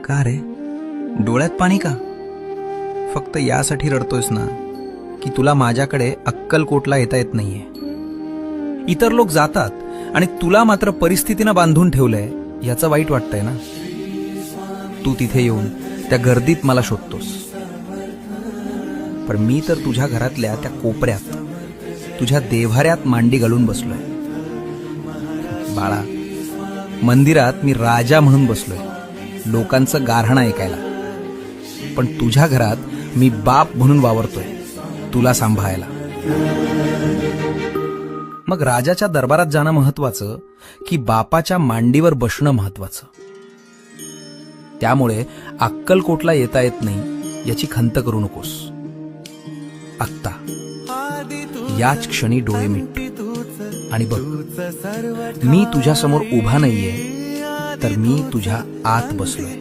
का रे, डोळ्यात पाणी का? फक्त यासाठी रडतोयस ना की तुला माझ्याकडे अक्कलकोटला येता येत नाहीये. इतर लोक जातात आणि तुला मात्र परिस्थितीनं बांधून ठेवलंय याचं वाईट वाटतंय ना. तू तिथे येऊन त्या गर्दीत मला शोधतोस, पण मी तर तुझ्या घरातल्या त्या कोपऱ्यात तुझ्या देव्हाऱ्यात मांडी घालून बसलोय. बाळा, मंदिरात मी राजा म्हणून बसलोय, लोकांचं गारहाणं ऐकायला, पण तुझ्या घरात मी बाप म्हणून वावरतोय, तुला सांभाळायला. मग राजाच्या दरबारात जाणं महत्वाचं की बापाच्या मांडीवर बसणं महत्वाचं? त्यामुळे अक्कलकोटला येता येत नाही याची खंत करू नकोस. आत्ता याच क्षणी डोळे मिट आणि बघ, मी तुझ्या समोर उभा नाहीये, तर मी तुझ्या आत बसलोय.